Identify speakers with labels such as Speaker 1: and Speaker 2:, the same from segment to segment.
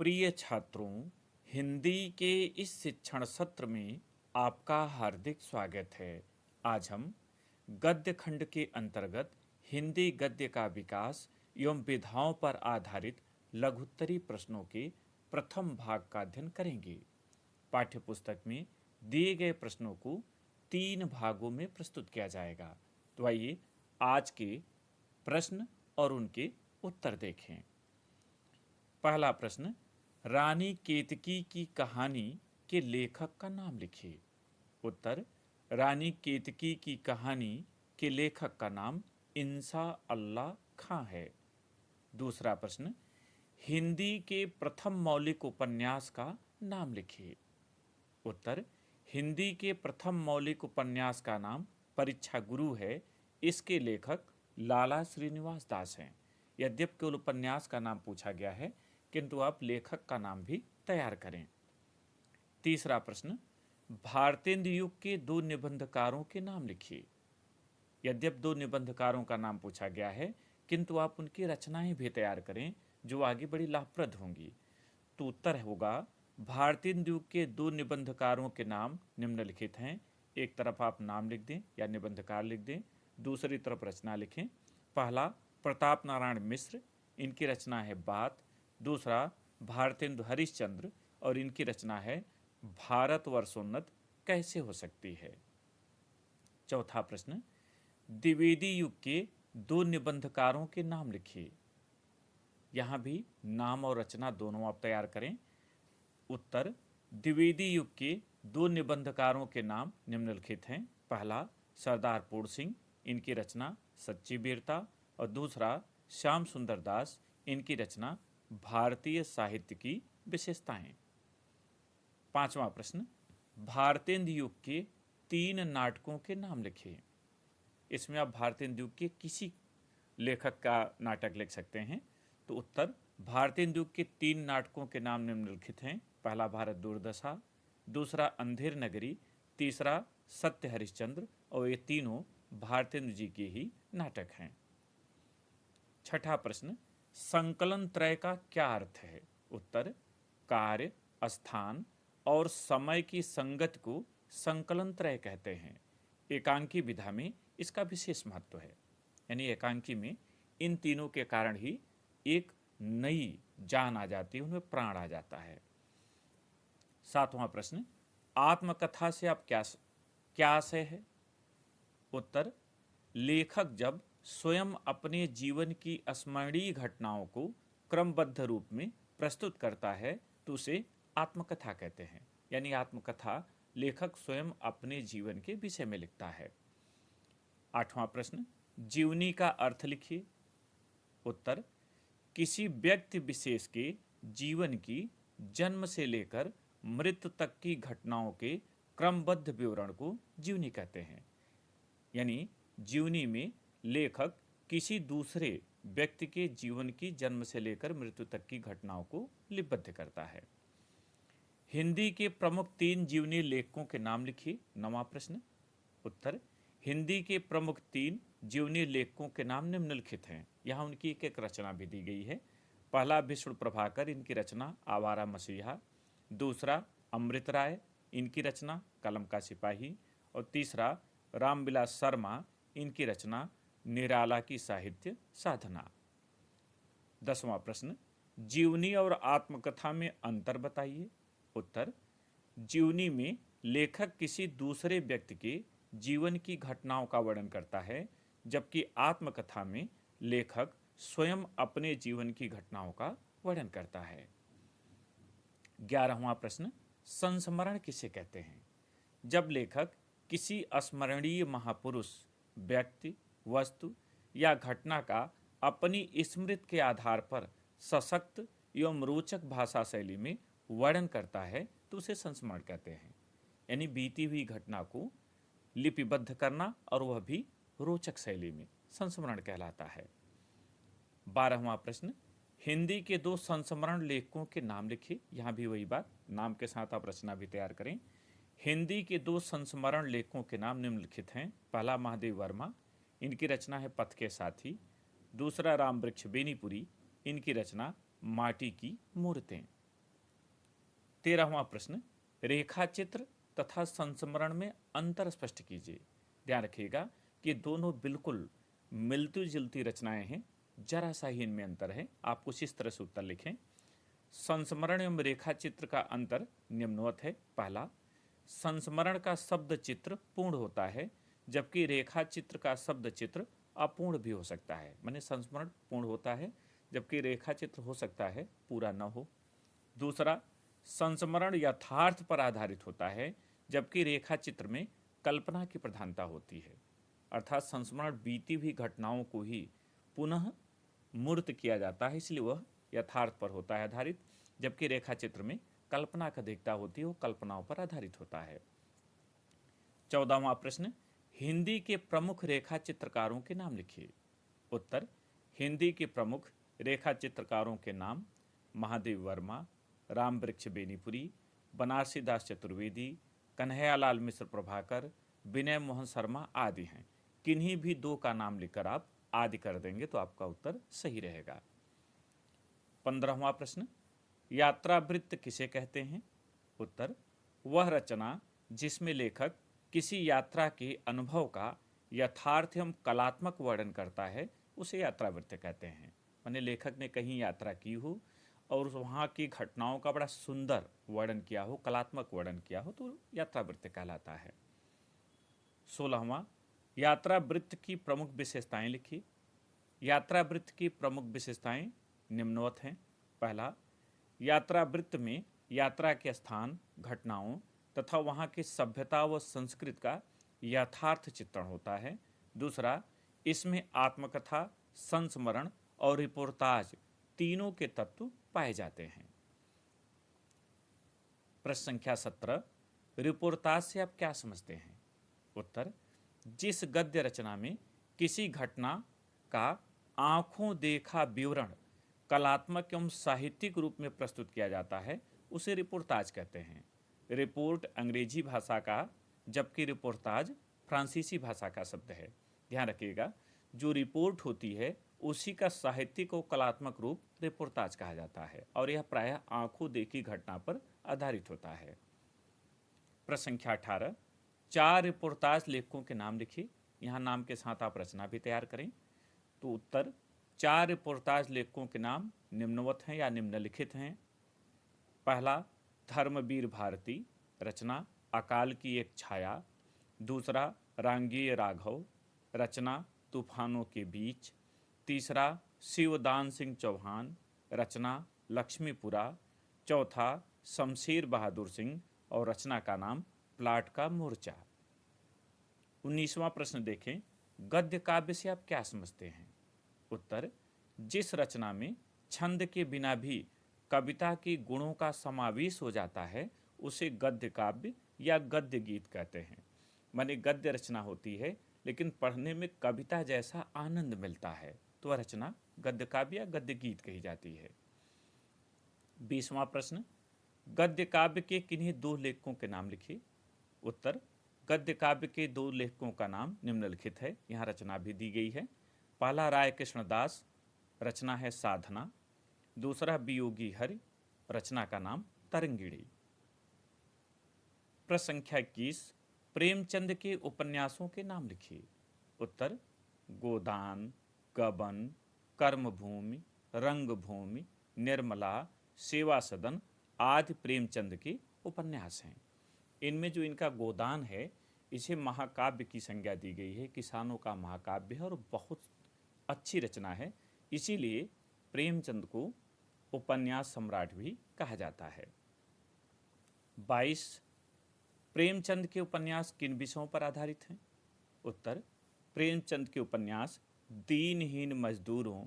Speaker 1: प्रिय छात्रों, हिंदी के इस शिक्षण सत्र में आपका हार्दिक स्वागत है। आज हम गद्य खंड के अंतर्गत हिंदी गद्य का विकास एवं विधाओं पर आधारित लघुत्तरी प्रश्नों के प्रथम भाग का अध्ययन करेंगे। पाठ्यपुस्तक में दिए गए प्रश्नों को 3 भागों में प्रस्तुत किया जाएगा। तो आइए आज के प्रश्न और उनके उत्तर देखें। पहला प्रश्न, रानी केतकी की कहानी के लेखक का नाम लिखिए। उत्तर, रानी केतकी की कहानी के लेखक का नाम इंसा अल्लाह खां है। दूसरा प्रश्न, हिंदी के प्रथम मौलिक उपन्यास का नाम लिखिए। उत्तर, हिंदी के प्रथम मौलिक उपन्यास का नाम परीक्षा गुरु है। इसके लेखक लाला श्रीनिवास दास हैं। यद्यपि केवल उपन्यास का नाम पूछा गया है, किंतु आप लेखक का नाम भी तैयार करें। तीसरा प्रश्न, भारतेंदु युग के 2 निबंधकारों के नाम लिखिए। यद्यपि 2 निबंधकारों का नाम पूछा गया है, किंतु आप उनकी रचनाएं भी तैयार करें जो आगे बड़ी लाभप्रद होंगी। तो उत्तर होगा, भारतेंदु युग के 2 निबंधकारों के नाम निम्नलिखित हैं। एक तरफ आप नाम लिख दें या निबंधकार लिख दें, दूसरी तरफ रचना लिखें। पहला, प्रताप नारायण मिश्र, इनकी रचना है बात। दूसरा, भारतेंदु हरिश्चंद्र और इनकी रचना है भारतवर्षोन्नत कैसे हो सकती है। चौथा प्रश्न, द्विवेदी युग के 2 निबंधकारों के नाम लिखिए। यहाँ भी नाम और रचना दोनों आप तैयार करें। उत्तर, द्विवेदी युग के 2 निबंधकारों के नाम निम्नलिखित हैं। पहला, सरदार पूर्ण सिंह, इनकी रचना सच्ची वीरता। और दूसरा, श्याम सुंदर दास, इनकी रचना भारतीय साहित्य की विशेषताएं। पांचवा प्रश्न, भारतेंदु युग के 3 नाटकों के नाम लिखिए। इसमें आप भारतेंदु युग के किसी लेखक का नाटक लिख सकते हैं। तो उत्तर, भारतेंदु युग के 3 नाटकों के नाम निम्नलिखित हैं। पहला, भारत दुर्दशा। दूसरा, अंधेर नगरी। तीसरा, सत्य हरिश्चंद्र। और ये तीनों भारतेंदु जी के ही नाटक हैं। छठा प्रश्न, संकलन त्रय का क्या अर्थ है। उत्तर, कार्य, स्थान और समय की संगत को संकलन त्रय कहते हैं। एकांकी विधा में इसका विशेष महत्व है। यानी एकांकी में इन तीनों के कारण ही एक नई जान आ जाती है, उनमें प्राण आ जाता है। सातवां प्रश्न, आत्मकथा से आप क्या आशय है। उत्तर, लेखक जब स्वयं अपने जीवन की स्मरणीय घटनाओं को क्रमबद्ध रूप में प्रस्तुत करता है तो उसे आत्मकथा कहते हैं। यानी आत्मकथा लेखक स्वयं अपने जीवन के विषय में लिखता है। आठवां प्रश्न, जीवनी का अर्थ लिखिए। उत्तर, किसी व्यक्ति विशेष के जीवन की जन्म से लेकर मृत्यु तक की घटनाओं के क्रमबद्ध विवरण को जीवनी कहते हैं। यानी जीवनी में लेखक किसी दूसरे व्यक्ति के जीवन की जन्म से लेकर मृत्यु तक की घटनाओं को लिपिबद्ध करता है। हिंदी के प्रमुख 3 जीवनी लेखकों के नाम लिखिए। 9वां प्रश्न। उत्तर, हिंदी के प्रमुख 3 जीवनी लेखकों के नाम निम्नलिखित हैं। यहाँ उनकी एक एक रचना भी दी गई है। पहला, विष्णु प्रभाकर, इनकी रचना आवारा मसीहा। दूसरा, अमृत राय, इनकी रचना कलम का सिपाही। और तीसरा, रामविलास शर्मा, इनकी रचना निराला की साहित्य साधना। 10वां प्रश्न, जीवनी और आत्मकथा में अंतर बताइए। उत्तर, जीवनी में लेखक किसी दूसरे व्यक्ति के जीवन की घटनाओं का वर्णन करता है, जबकि आत्मकथा में लेखक स्वयं अपने जीवन की घटनाओं का वर्णन करता है। 11वां प्रश्न, संस्मरण किसे कहते हैं। जब लेखक किसी स्मरणीय महापुरुष, व्यक्ति, वस्तु या घटना का अपनी स्मृति के आधार पर सशक्त एवं रोचक भाषा शैली में वर्णन करता है तो उसे संस्मरण कहते हैं। यानी बीती हुई घटना को लिपिबद्ध करना और वह भी रोचक शैली में संस्मरण कहलाता है। 12वां प्रश्न, हिंदी के 2 संस्मरण लेखकों के नाम लिखिए। यहाँ भी वही बात, नाम के साथ आप रचना भी तैयार करें। हिंदी के 2 संस्मरण लेखकों के नाम निम्नलिखित हैं। पहला, महादेव वर्मा, इनकी रचना है पथ के साथी। दूसरा, राम वृक्ष बेनीपुरी, इनकी रचना माटी की मूर्तें। 13वां प्रश्न, रेखा चित्र तथा संस्मरण में अंतर स्पष्ट कीजिए। ध्यान रखिएगा कि दोनों बिल्कुल मिलती जुलती रचनाएं हैं, जरा सा ही इनमें अंतर है। आप कुछ इस तरह से उत्तर लिखें। संस्मरण एवं रेखा चित्र का अंतर निम्नवत है। पहला, संस्मरण का शब्द चित्र पूर्ण होता है, जबकि रेखा चित्र का शब्द चित्र अपूर्ण भी हो सकता है। माने संस्मरण पूर्ण होता है, जबकि रेखा चित्र हो सकता है पूरा न हो। दूसरा, संस्मरण यथार्थ पर आधारित होता है, जबकि रेखा चित्र में कल्पना की प्रधानता होती है। अर्थात संस्मरण बीती हुई घटनाओं को ही पुनः मूर्त किया जाता है, इसलिए वह यथार्थ पर होता है आधारित, जबकि रेखा चित्र में कल्पना का अधिकता होती है, वो कल्पनाओं पर आधारित होता है। 14वां प्रश्न, हिंदी के प्रमुख रेखा चित्रकारों के नाम लिखिए। उत्तर, हिंदी के प्रमुख रेखा चित्रकारों के नाम महादेव वर्मा, राम वृक्ष बेनीपुरी, बनारसी दास चतुर्वेदी, कन्हैयालाल मिश्र प्रभाकर, विनय मोहन शर्मा आदि हैं। किन्हीं भी दो का नाम लिखकर आप आदि कर देंगे तो आपका उत्तर सही रहेगा। 15वां प्रश्न, यात्रा वृत्त किसे कहते हैं? उत्तर, वह रचना जिसमें लेखक किसी यात्रा के अनुभव का यथार्थ एवं कलात्मक वर्णन करता है, उसे यात्रा वृत्त कहते हैं। माने लेखक ने कहीं यात्रा की हो और वहाँ की घटनाओं का बड़ा सुंदर वर्णन किया हो, कलात्मक वर्णन किया हो, तो यात्रा वृत्त कहलाता है। 16वां, यात्रा वृत्त की प्रमुख विशेषताएं लिखिए। यात्रा वृत्त की प्रमुख विशेषताएं निम्नवत हैं। पहला, यात्रा वृत्त में यात्रा के स्थान, घटनाओं तथा वहाँ की सभ्यता व संस्कृति का यथार्थ चित्रण होता है। दूसरा, इसमें आत्मकथा, संस्मरण और रिपोर्टाज तीनों के तत्व पाए जाते हैं। प्रश्न संख्या 17, रिपोर्टाज से आप क्या समझते हैं? उत्तर, जिस गद्य रचना में किसी घटना का आंखों देखा विवरण कलात्मक एवं साहित्यिक रूप में प्रस्तुत किया जाता है, उसे रिपोर्टाज कहते हैं। रिपोर्ट अंग्रेजी भाषा का, जबकि रिपोर्टाज फ्रांसीसी भाषा का शब्द है। ध्यान रखिएगा, जो रिपोर्ट होती है उसी का साहित्यिक और कलात्मक रूप रिपोर्टाज कहा जाता है, और यह प्रायः आंखों देखी घटना पर आधारित होता है। प्रश्न संख्या 18, 4 रिपोर्टाज लेखकों के नाम लिखिए। यहाँ नाम के साथ आप रचना भी तैयार करें। तो उत्तर, 4 रिपोर्टाज लेखकों के नाम निम्नवत हैं या निम्नलिखित हैं। पहला, धर्मवीर भारती, रचना अकाल की एक छाया। दूसरा, रांगीय राघव, रचना तूफानों के बीच। तीसरा, शिवदान सिंह चौहान, रचना लक्ष्मीपुरा। चौथा, शमशेर बहादुर सिंह और रचना का नाम प्लाट का मोर्चा। 19वां प्रश्न देखें, गद्य काव्य से आप क्या समझते हैं? उत्तर, जिस रचना में छंद के बिना भी कविता के गुणों का समावेश हो जाता है, उसे गद्य काव्य या गद्य गीत कहते हैं। माने गद्य रचना होती है लेकिन पढ़ने में कविता जैसा आनंद मिलता है, तो वह रचना गद्य काव्य या गद्य गीत कही जाती है। 20वां प्रश्न, गद्य काव्य के किन्हीं 2 लेखकों के नाम लिखिए। उत्तर, गद्य काव्य के 2 लेखकों का नाम निम्नलिखित है। यहाँ रचना भी दी गई है। पहला, राय कृष्णदास, रचना है साधना। दूसरा, वियोगी हरि, रचना का नाम तरंगिणी। प्रश्न संख्या 21, प्रेमचंद के उपन्यासों के नाम लिखिए। उत्तर, गोदान, गबन, कर्मभूमि, रंगभूमि, निर्मला, सेवा सदन आदि प्रेमचंद के उपन्यास हैं। इनमें जो इनका गोदान है, इसे महाकाव्य की संज्ञा दी गई है। किसानों का महाकाव्य है और बहुत अच्छी रचना है, इसीलिए प्रेमचंद को उपन्यास सम्राट भी कहा जाता है। 22, प्रेमचंद के उपन्यास किन विषयों पर आधारित हैं? उत्तर, प्रेमचंद के उपन्यास दीनहीन मजदूरों,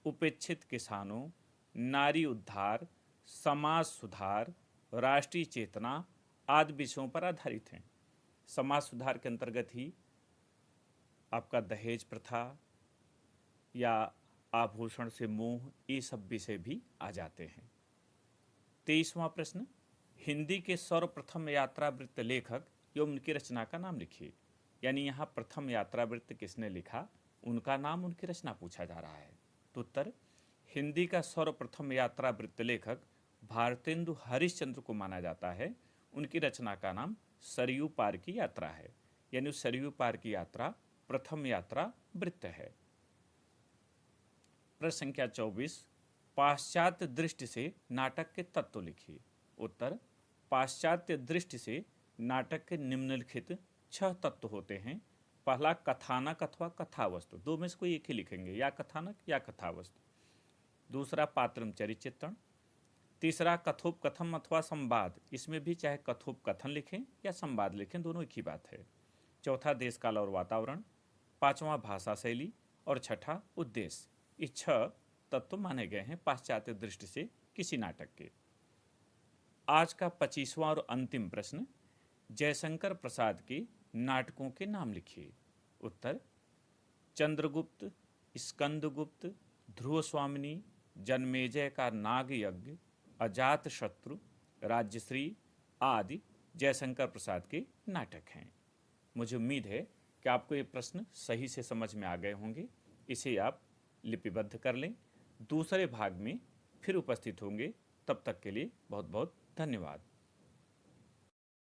Speaker 1: उपेक्षित किसानों, नारी उद्धार, समाज सुधार, राष्ट्रीय चेतना आदि विषयों पर आधारित हैं। समाज सुधार के अंतर्गत ही आपका दहेज प्रथा या आभूषण से मोह, ये सब विषय भी आ जाते हैं। 23वां प्रश्न, हिंदी के सर्वप्रथम यात्रा वृत्त लेखक एवं उनकी रचना का नाम लिखिए। यानी यहाँ प्रथम यात्रा वृत्त किसने लिखा, उनका नाम, उनकी रचना पूछा जा रहा है। तो उत्तर, हिंदी का सर्वप्रथम यात्रा वृत्त लेखक भारतेंदु हरिश्चंद्र को माना जाता है। उनकी रचना का नाम सरयू पार की यात्रा है, यानी सरयू पार की यात्रा प्रथम यात्रा वृत्त है। प्रश्न संख्या 24, पाश्चात्य दृष्टि से नाटक के तत्व लिखिए। उत्तर, पाश्चात्य दृष्टि से नाटक के निम्नलिखित 6 तत्व होते हैं। पहला कथानक अथवा कथावस्तु, दो में से कोई एक ही लिखेंगे, या कथानक या कथावस्तु। दूसरा पात्रम चरित्र चित्रण। तीसरा कथोपकथन अथवा संवाद, इसमें भी चाहे कथोपकथन लिखें या संवाद लिखें, दोनों एक ही बात है। चौथा देश काल और वातावरण। पांचवा भाषा शैली और छठा उद्देश्य। ये 6 तत्व माने गए हैं पाश्चात्य दृष्टि से किसी नाटक के। आज का 25वां और अंतिम प्रश्न, जयशंकर प्रसाद के नाटकों के नाम लिखिए। उत्तर, चंद्रगुप्त, स्कंदगुप्त, ध्रुव स्वामिनी, जन्मेजय का नाग यज्ञ, अजात शत्रु, राज्यश्री आदि जयशंकर प्रसाद के नाटक हैं। मुझे उम्मीद है कि आपको ये प्रश्न सही से समझ में आ गए होंगे। इसे आप लिपिबद्ध कर लें। दूसरे भाग में फिर उपस्थित होंगे। तब तक के लिए बहुत बहुत धन्यवाद।